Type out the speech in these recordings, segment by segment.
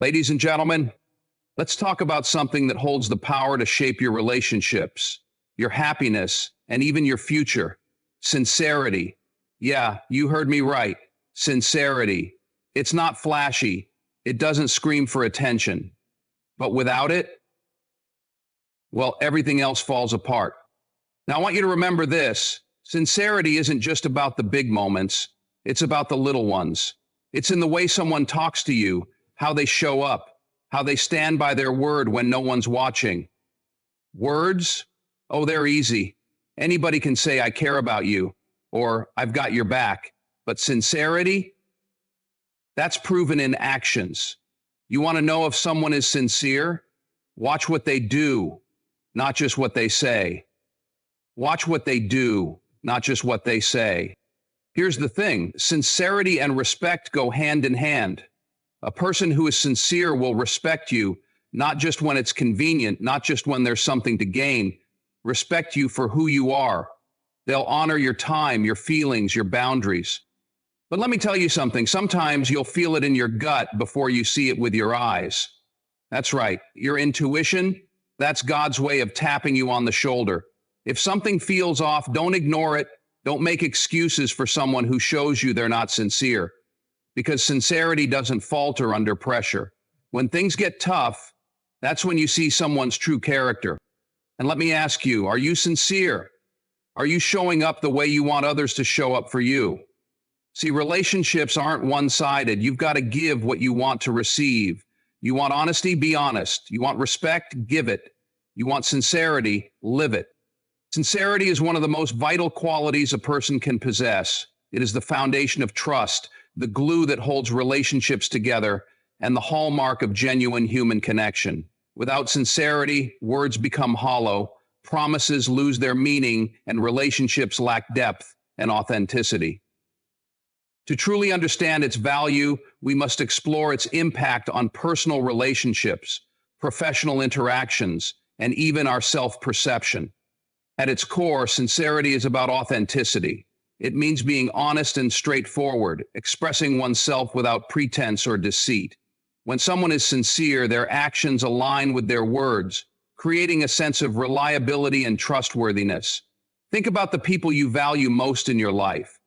Ladies and gentlemen, let's talk about something that holds the power to shape your relationships, your happiness, and even your future. Sincerity. Yeah, you heard me right. Sincerity. It's not flashy. It doesn't scream for attention. But without it, well, everything else falls apart. Now, I want you to remember this. Sincerity isn't just about the big moments. It's about the little ones. It's in the way someone talks to you, how they show up, how they stand by their word when no one's watching. Words? Oh, they're easy. Anybody can say, I care about you, or I've got your back. But sincerity? That's proven in actions. You want to know if someone is sincere? Watch what they do, not just what they say. Watch what they do, not just what they say. Here's the thing, sincerity and respect go hand in hand. A person who is sincere will respect you, not just when it's convenient, not just when there's something to gain. Respect you for who you are. They'll honor your time, your feelings, your boundaries. But let me tell you something, sometimes you'll feel it in your gut before you see it with your eyes. That's right, your intuition, that's God's way of tapping you on the shoulder. If something feels off, don't ignore it. Don't make excuses for someone who shows you they're not sincere, because sincerity doesn't falter under pressure. When things get tough, that's when you see someone's true character. And let me ask you, are you sincere? Are you showing up the way you want others to show up for you? See, relationships aren't one-sided. You've got to give what you want to receive. You want honesty? Be honest. You want respect? Give it. You want sincerity? Live it. Sincerity is one of the most vital qualities a person can possess. It is the foundation of trust, the glue that holds relationships together, and the hallmark of genuine human connection. Without sincerity, words become hollow, promises lose their meaning, and relationships lack depth and authenticity. To truly understand its value, we must explore its impact on personal relationships, professional interactions, and even our self-perception. At its core, sincerity is about authenticity. It means being honest and straightforward, expressing oneself without pretense or deceit. When someone is sincere, their actions align with their words, creating a sense of reliability and trustworthiness. Think about the people you value most in your life.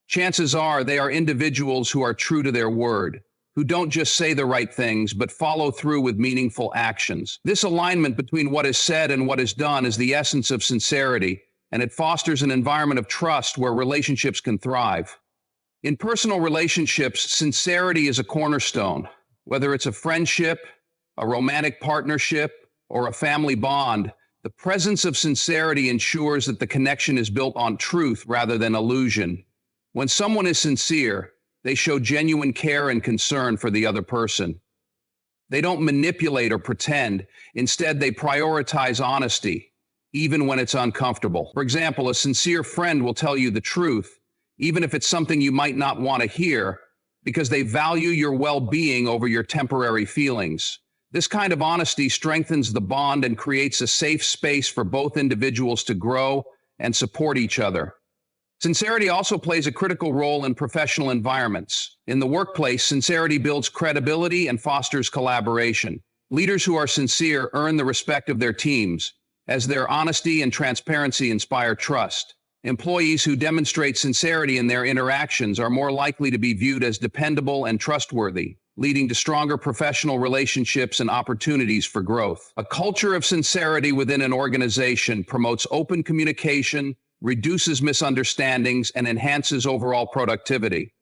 Chances are they are individuals who are true to their word, who don't just say the right things, but follow through with meaningful actions. This alignment between what is said and what is done is the essence of sincerity, and it fosters an environment of trust where relationships can thrive. In personal relationships, sincerity is a cornerstone. Whether it's a friendship, a romantic partnership, or a family bond, the presence of sincerity ensures that the connection is built on truth rather than illusion. When someone is sincere, they show genuine care and concern for the other person. They don't manipulate or pretend. Instead, they prioritize honesty, even when it's uncomfortable. For example, a sincere friend will tell you the truth, even if it's something you might not want to hear, because they value your well-being over your temporary feelings. This kind of honesty strengthens the bond and creates a safe space for both individuals to grow and support each other. Sincerity also plays a critical role in professional environments. In the workplace, sincerity builds credibility and fosters collaboration. Leaders who are sincere earn the respect of their teams, as their honesty and transparency inspire trust. Employees who demonstrate sincerity in their interactions are more likely to be viewed as dependable and trustworthy, leading to stronger professional relationships and opportunities for growth. A culture of sincerity within an organization promotes open communication, reduces misunderstandings, and enhances overall productivity.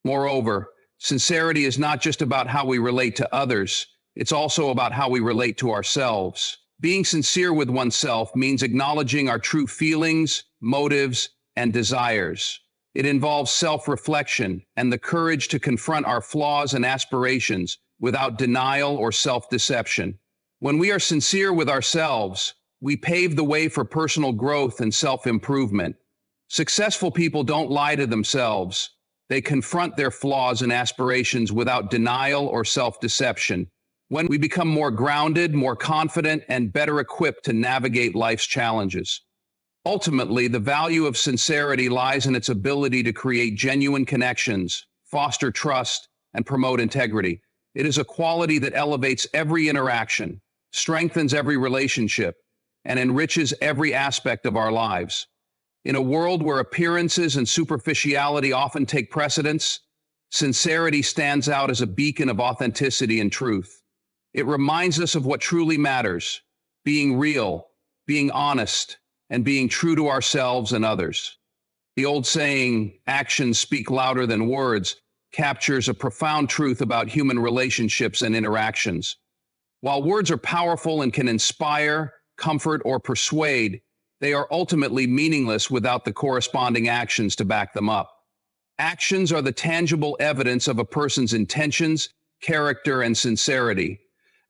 Moreover, sincerity is not just about how we relate to others, it's also about how we relate to ourselves. Being sincere with oneself means acknowledging our true feelings, motives, and desires. It involves self-reflection and the courage to confront our flaws and aspirations without denial or self-deception. When we are sincere with ourselves, we pave the way for personal growth and self-improvement. Successful people don't lie to themselves. They confront their flaws and aspirations without denial or self-deception. When we become more grounded, more confident, and better equipped to navigate life's challenges. Ultimately, the value of sincerity lies in its ability to create genuine connections, foster trust, and promote integrity. It is a quality that elevates every interaction, strengthens every relationship, and enriches every aspect of our lives. In a world where appearances and superficiality often take precedence, sincerity stands out as a beacon of authenticity and truth. It reminds us of what truly matters: being real, being honest, and being true to ourselves and others. The old saying, "Actions speak louder than words," captures a profound truth about human relationships and interactions. While words are powerful and can inspire, comfort, or persuade, they are ultimately meaningless without the corresponding actions to back them up. Actions are the tangible evidence of a person's intentions, character, and sincerity.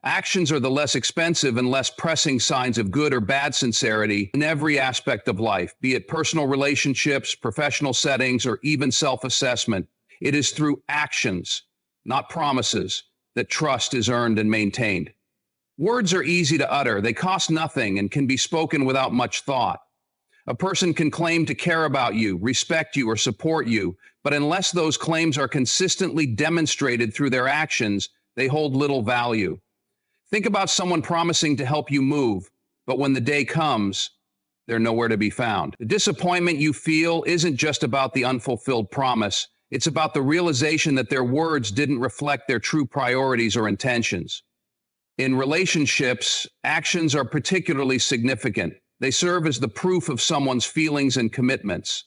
Actions are the less expensive and less pressing signs of good or bad sincerity in every aspect of life, be it personal relationships, professional settings, or even self-assessment. It is through actions, not promises, that trust is earned and maintained. Words are easy to utter, they cost nothing, and can be spoken without much thought. A person can claim to care about you, respect you, or support you, but unless those claims are consistently demonstrated through their actions, they hold little value. Think about someone promising to help you move, but when the day comes, they're nowhere to be found. The disappointment you feel isn't just about the unfulfilled promise, it's about the realization that their words didn't reflect their true priorities or intentions. In relationships, actions are particularly significant. They serve as the proof of someone's feelings and commitments.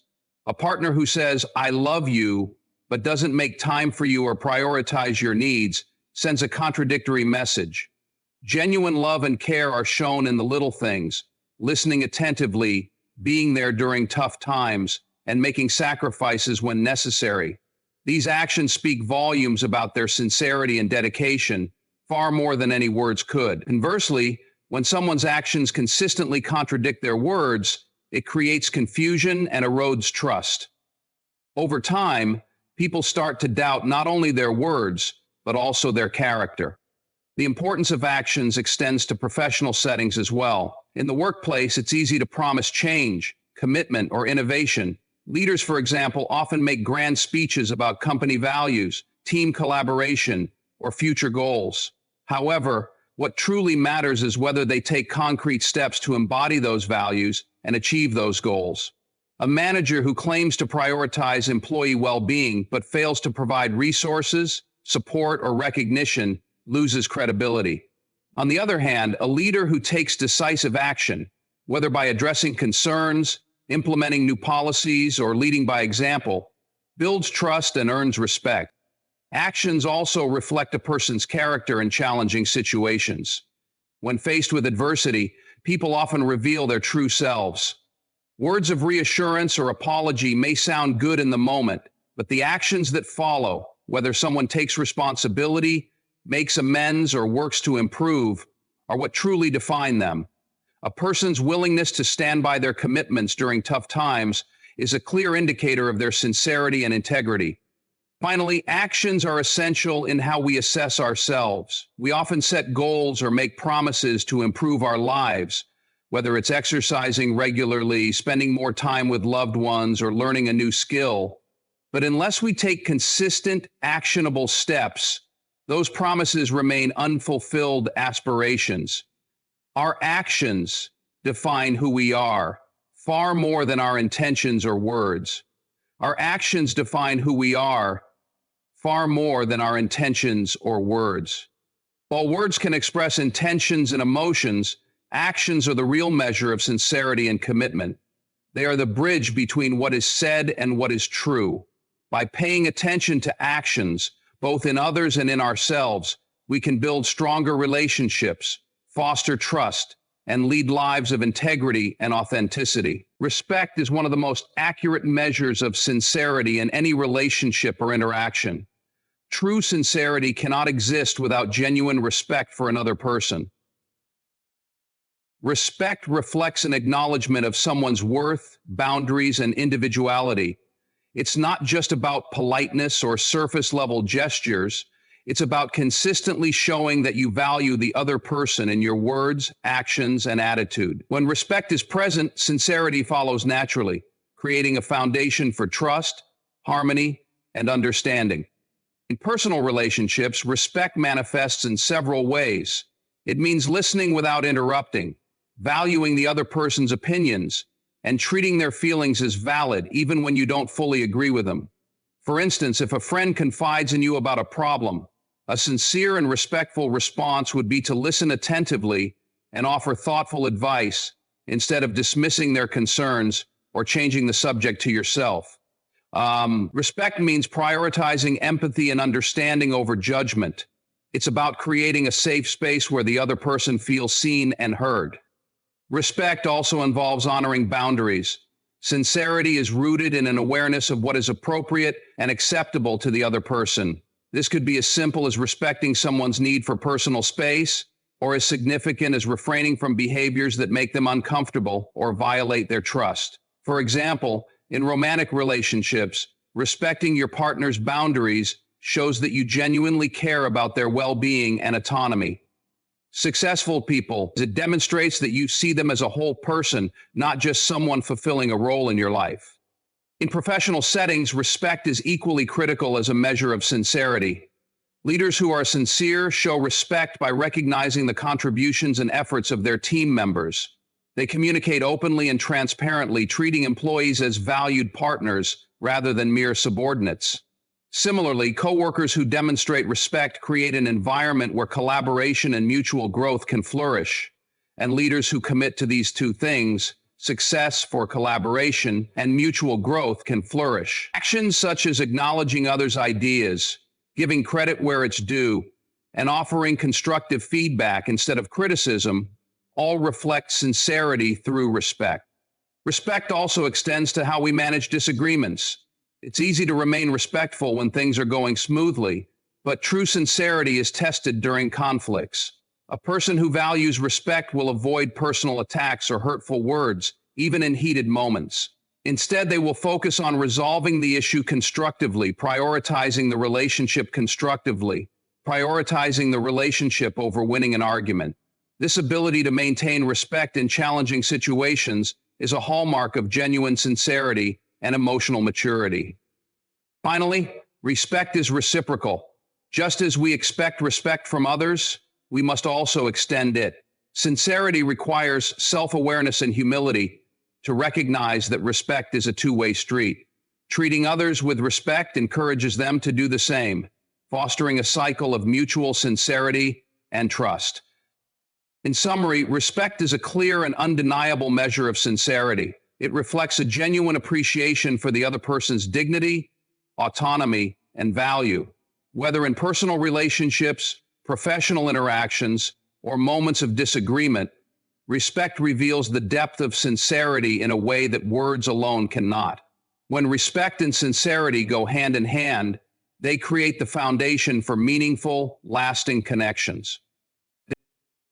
A partner who says, "I love you," but doesn't make time for you or prioritize your needs sends a contradictory message. Genuine love and care are shown in the little things: listening attentively, being there during tough times, and making sacrifices when necessary. These actions speak volumes about their sincerity and dedication, far more than any words could. Conversely, when someone's actions consistently contradict their words, it creates confusion and erodes trust. Over time, people start to doubt not only their words, but also their character. The importance of actions extends to professional settings as well. In the workplace, it's easy to promise change, commitment, or innovation. Leaders, for example, often make grand speeches about company values, team collaboration, or future goals. However, what truly matters is whether they take concrete steps to embody those values and achieve those goals. A manager who claims to prioritize employee well-being but fails to provide resources, support, or recognition loses credibility. On the other hand, a leader who takes decisive action, whether by addressing concerns, implementing new policies, or leading by example, builds trust and earns respect. Actions also reflect a person's character in challenging situations. When faced with adversity, people often reveal their true selves. Words of reassurance or apology may sound good in the moment, but the actions that follow, whether someone takes responsibility, makes amends, or works to improve, are what truly define them. A person's willingness to stand by their commitments during tough times is a clear indicator of their sincerity and integrity. Finally, actions are essential in how we assess ourselves. We often set goals or make promises to improve our lives, whether it's exercising regularly, spending more time with loved ones, or learning a new skill. But unless we take consistent, actionable steps, those promises remain unfulfilled aspirations. Our actions define who we are, far more than our intentions or words. Our actions define who we are, far more than our intentions or words. While words can express intentions and emotions, actions are the real measure of sincerity and commitment. They are the bridge between what is said and what is true. By paying attention to actions, both in others and in ourselves, we can build stronger relationships, foster trust, and lead lives of integrity and authenticity. Respect is one of the most accurate measures of sincerity in any relationship or interaction. True sincerity cannot exist without genuine respect for another person. Respect reflects an acknowledgement of someone's worth, boundaries, and individuality. It's not just about politeness or surface-level gestures. It's about consistently showing that you value the other person in your words, actions, and attitude. When respect is present, sincerity follows naturally, creating a foundation for trust, harmony, and understanding. In personal relationships, respect manifests in several ways. It means listening without interrupting, valuing the other person's opinions, and treating their feelings as valid even when you don't fully agree with them. For instance, if a friend confides in you about a problem, a sincere and respectful response would be to listen attentively and offer thoughtful advice instead of dismissing their concerns or changing the subject to yourself. Respect means prioritizing empathy and understanding over judgment. It's about creating a safe space where the other person feels seen and heard. Respect also involves honoring boundaries. Sincerity is rooted in an awareness of what is appropriate and acceptable to the other person. This could be as simple as respecting someone's need for personal space, or as significant as refraining from behaviors that make them uncomfortable or violate their trust. For example, in romantic relationships, respecting your partner's boundaries shows that you genuinely care about their well-being and autonomy. Successful people, it demonstrates that you see them as a whole person, not just someone fulfilling a role in your life. In professional settings, respect is equally critical as a measure of sincerity. Leaders who are sincere show respect by recognizing the contributions and efforts of their team members. They communicate openly and transparently, treating employees as valued partners rather than mere subordinates. Similarly, coworkers who demonstrate respect create an environment where collaboration and mutual growth can flourish. And leaders who commit to these two things, success for collaboration and mutual growth, can flourish. Actions such as acknowledging others' ideas, giving credit where it's due, and offering constructive feedback instead of criticism all reflect sincerity through respect. Respect also extends to how we manage disagreements. It's easy to remain respectful when things are going smoothly, but true sincerity is tested during conflicts. A person who values respect will avoid personal attacks or hurtful words, even in heated moments. Instead, they will focus on resolving the issue constructively, prioritizing the relationship over winning an argument. This ability to maintain respect in challenging situations is a hallmark of genuine sincerity and emotional maturity. Finally, respect is reciprocal. Just as we expect respect from others, we must also extend it. Sincerity requires self-awareness and humility to recognize that respect is a two-way street. Treating others with respect encourages them to do the same, fostering a cycle of mutual sincerity and trust. In summary, respect is a clear and undeniable measure of sincerity. It reflects a genuine appreciation for the other person's dignity, autonomy, and value. Whether in personal relationships, professional interactions, or moments of disagreement, respect reveals the depth of sincerity in a way that words alone cannot. When respect and sincerity go hand in hand, they create the foundation for meaningful, lasting connections.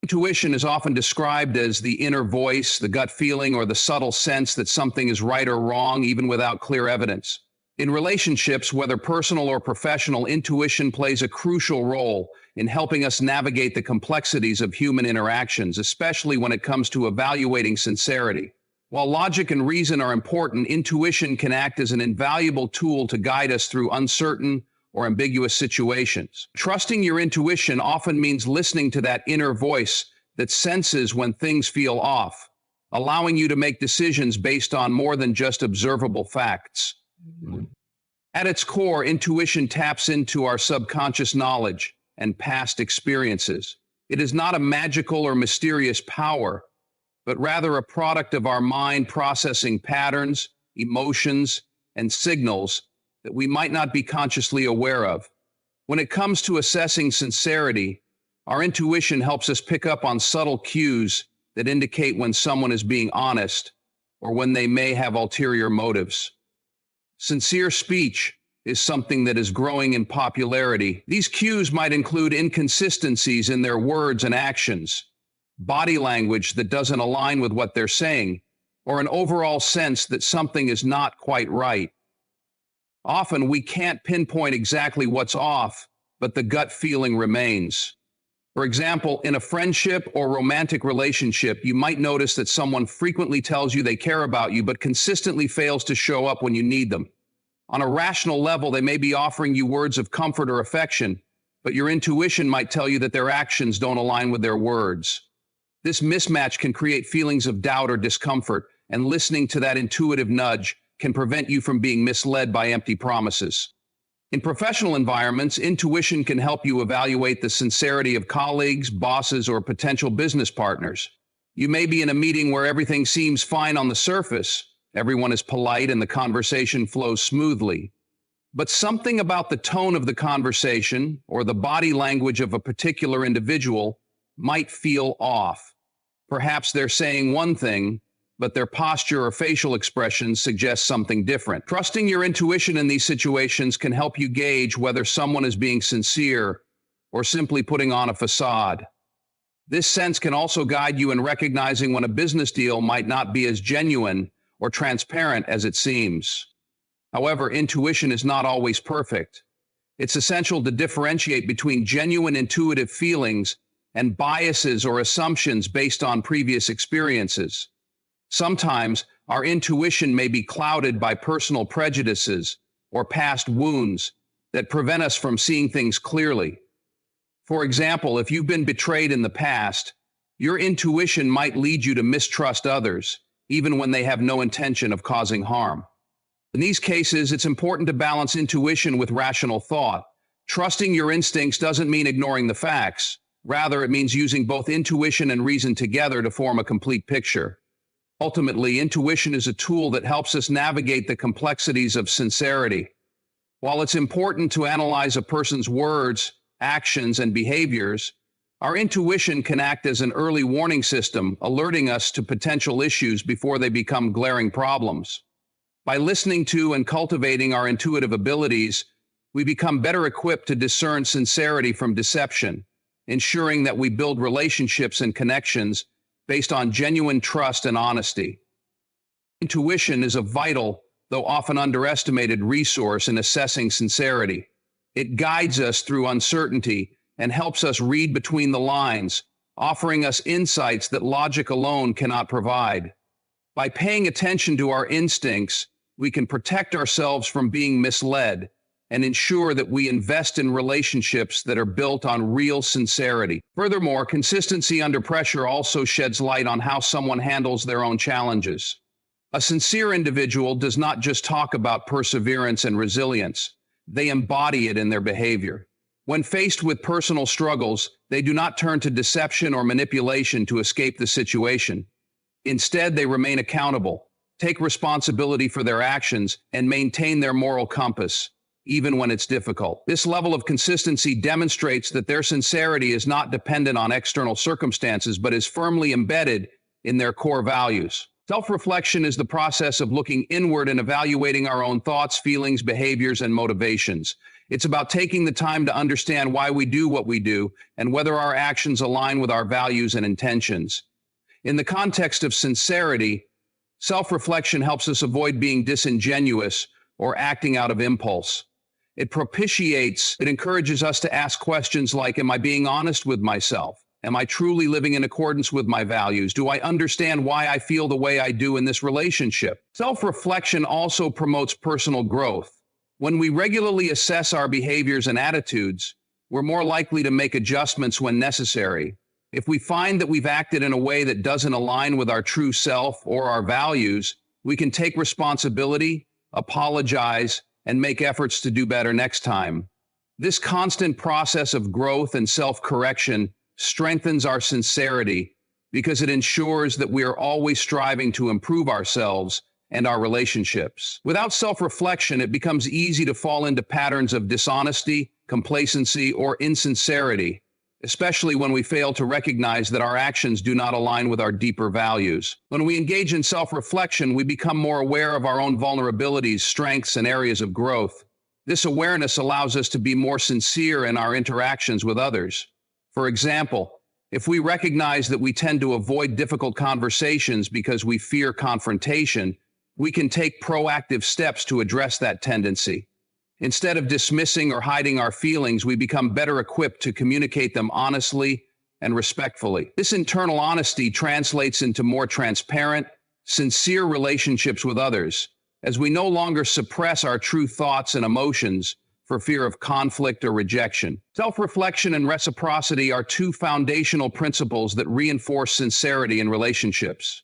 Intuition is often described as the inner voice, the gut feeling, or the subtle sense that something is right or wrong, even without clear evidence. In relationships, whether personal or professional, intuition plays a crucial role in helping us navigate the complexities of human interactions, especially when it comes to evaluating sincerity. While logic and reason are important, intuition can act as an invaluable tool to guide us through uncertain or ambiguous situations. Trusting your intuition often means listening to that inner voice that senses when things feel off, allowing you to make decisions based on more than just observable facts. At its core, intuition taps into our subconscious knowledge and past experiences. It is not a magical or mysterious power, but rather a product of our mind processing patterns, emotions, and signals that we might not be consciously aware of. When it comes to assessing sincerity, our intuition helps us pick up on subtle cues that indicate when someone is being honest or when they may have ulterior motives. Sincere speech is something that is growing in popularity. These cues might include inconsistencies in their words and actions, body language that doesn't align with what they're saying, or an overall sense that something is not quite right. Often we can't pinpoint exactly what's off, but the gut feeling remains. For example, in a friendship or romantic relationship, you might notice that someone frequently tells you they care about you, but consistently fails to show up when you need them. On a rational level, they may be offering you words of comfort or affection, but your intuition might tell you that their actions don't align with their words. This mismatch can create feelings of doubt or discomfort, and listening to that intuitive nudge can prevent you from being misled by empty promises. In professional environments, intuition can help you evaluate the sincerity of colleagues, bosses, or potential business partners. You may be in a meeting where everything seems fine on the surface, everyone is polite and the conversation flows smoothly. But something about the tone of the conversation or the body language of a particular individual might feel off. Perhaps they're saying one thing, but their posture or facial expressions suggest something different. Trusting your intuition in these situations can help you gauge whether someone is being sincere or simply putting on a facade. This sense can also guide you in recognizing when a business deal might not be as genuine or transparent as it seems. However, intuition is not always perfect. It's essential to differentiate between genuine intuitive feelings and biases or assumptions based on previous experiences. Sometimes our intuition may be clouded by personal prejudices or past wounds that prevent us from seeing things clearly. For example, if you've been betrayed in the past, your intuition might lead you to mistrust others, even when they have no intention of causing harm. In these cases, it's important to balance intuition with rational thought. Trusting your instincts doesn't mean ignoring the facts. Rather, it means using both intuition and reason together to form a complete picture. Ultimately, intuition is a tool that helps us navigate the complexities of sincerity. While it's important to analyze a person's words, actions, and behaviors, our intuition can act as an early warning system, alerting us to potential issues before they become glaring problems. By listening to and cultivating our intuitive abilities, we become better equipped to discern sincerity from deception, ensuring that we build relationships and connections based on genuine trust and honesty. Intuition is a vital, though often underestimated, resource in assessing sincerity. It guides us through uncertainty and helps us read between the lines, offering us insights that logic alone cannot provide. By paying attention to our instincts, we can protect ourselves from being misled and ensure that we invest in relationships that are built on real sincerity. Furthermore, consistency under pressure also sheds light on how someone handles their own challenges. A sincere individual does not just talk about perseverance and resilience, they embody it in their behavior. When faced with personal struggles, they do not turn to deception or manipulation to escape the situation. Instead, they remain accountable, take responsibility for their actions, and maintain their moral compass, even when it's difficult. This level of consistency demonstrates that their sincerity is not dependent on external circumstances, but is firmly embedded in their core values. Self-reflection is the process of looking inward and evaluating our own thoughts, feelings, behaviors, and motivations. It's about taking the time to understand why we do what we do and whether our actions align with our values and intentions. In the context of sincerity, self-reflection helps us avoid being disingenuous or acting out of impulse. It encourages us to ask questions like, am I being honest with myself? Am I truly living in accordance with my values? Do I understand why I feel the way I do in this relationship? Self-reflection also promotes personal growth. When we regularly assess our behaviors and attitudes, we're more likely to make adjustments when necessary. If we find that we've acted in a way that doesn't align with our true self or our values, we can take responsibility, apologize, and make efforts to do better next time. This constant process of growth and self-correction strengthens our sincerity because it ensures that we are always striving to improve ourselves and our relationships. Without self-reflection, it becomes easy to fall into patterns of dishonesty, complacency, or insincerity, especially when we fail to recognize that our actions do not align with our deeper values. When we engage in self-reflection, we become more aware of our own vulnerabilities, strengths, and areas of growth. This awareness allows us to be more sincere in our interactions with others. For example, if we recognize that we tend to avoid difficult conversations because we fear confrontation, we can take proactive steps to address that tendency. Instead of dismissing or hiding our feelings, we become better equipped to communicate them honestly and respectfully. This internal honesty translates into more transparent, sincere relationships with others, as we no longer suppress our true thoughts and emotions for fear of conflict or rejection. Self-reflection and reciprocity are two foundational principles that reinforce sincerity in relationships.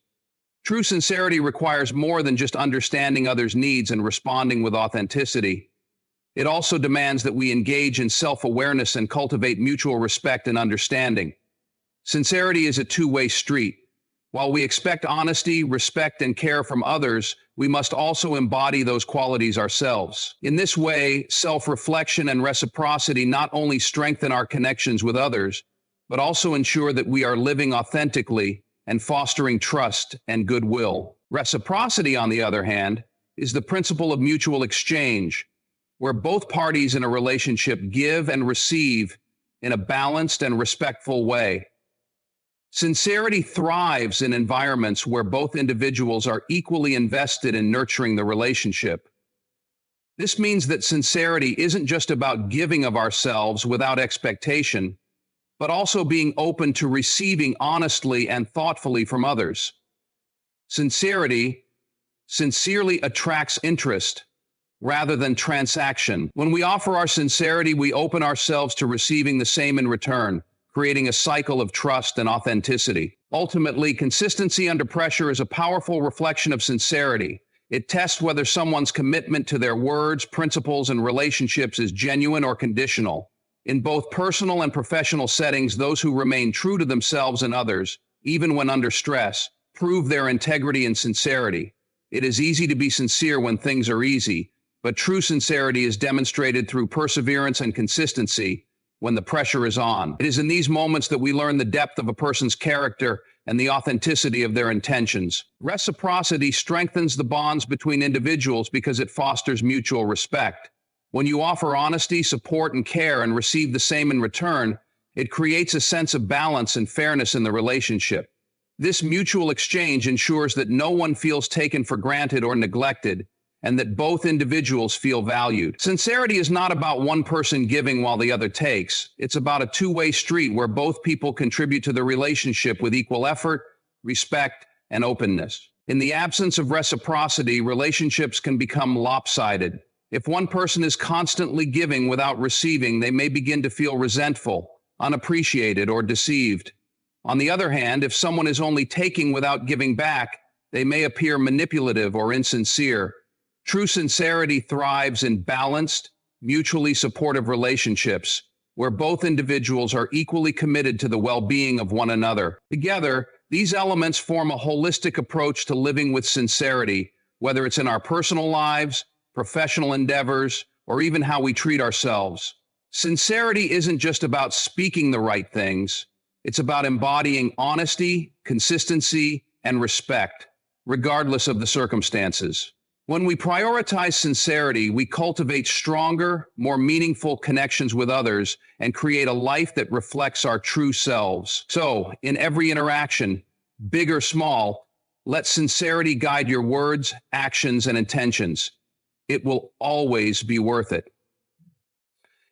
True sincerity requires more than just understanding others' needs and responding with authenticity. It also demands that we engage in self-awareness and cultivate mutual respect and understanding. Sincerity is a two-way street. While we expect honesty, respect, and care from others, we must also embody those qualities ourselves. In this way, self-reflection and reciprocity not only strengthen our connections with others, but also ensure that we are living authentically and fostering trust and goodwill. Reciprocity, on the other hand, is the principle of mutual exchange, where both parties in a relationship give and receive in a balanced and respectful way. Sincerity thrives in environments where both individuals are equally invested in nurturing the relationship. This means that sincerity isn't just about giving of ourselves without expectation, but also being open to receiving honestly and thoughtfully from others. Sincerity sincerely attracts interest rather than transaction. When we offer our sincerity, we open ourselves to receiving the same in return, creating a cycle of trust and authenticity. Ultimately, consistency under pressure is a powerful reflection of sincerity. It tests whether someone's commitment to their words, principles, and relationships is genuine or conditional. In both personal and professional settings, those who remain true to themselves and others, even when under stress, prove their integrity and sincerity. It is easy to be sincere when things are easy, but true sincerity is demonstrated through perseverance and consistency when the pressure is on. It is in these moments that we learn the depth of a person's character and the authenticity of their intentions. Reciprocity strengthens the bonds between individuals because it fosters mutual respect. When you offer honesty, support, and care and receive the same in return, it creates a sense of balance and fairness in the relationship. This mutual exchange ensures that no one feels taken for granted or neglected, and that both individuals feel valued. Sincerity is not about one person giving while the other takes. It's about a two-way street where both people contribute to the relationship with equal effort, respect, and openness. In the absence of reciprocity, relationships can become lopsided. If one person is constantly giving without receiving, they may begin to feel resentful, unappreciated, or deceived. On the other hand, if someone is only taking without giving back, they may appear manipulative or insincere. True sincerity thrives in balanced, mutually supportive relationships, where both individuals are equally committed to the well-being of one another. Together, these elements form a holistic approach to living with sincerity, whether it's in our personal lives, professional endeavors, or even how we treat ourselves. Sincerity isn't just about speaking the right things. It's about embodying honesty, consistency, and respect, regardless of the circumstances. When we prioritize sincerity, we cultivate stronger, more meaningful connections with others and create a life that reflects our true selves. So, in every interaction, big or small, let sincerity guide your words, actions, and intentions. It will always be worth it.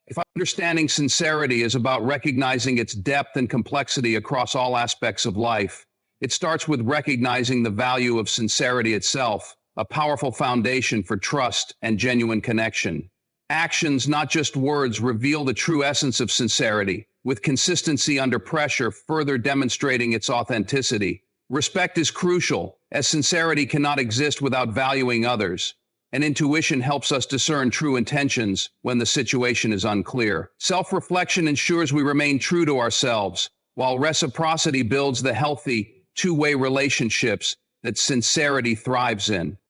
If understanding sincerity is about recognizing its depth and complexity across all aspects of life, it starts with recognizing the value of sincerity itself, a powerful foundation for trust and genuine connection. Actions, not just words, reveal the true essence of sincerity, with consistency under pressure further demonstrating its authenticity. Respect is crucial, as sincerity cannot exist without valuing others, and intuition helps us discern true intentions when the situation is unclear. Self-reflection ensures we remain true to ourselves, while reciprocity builds the healthy, two-way relationships that sincerity thrives in.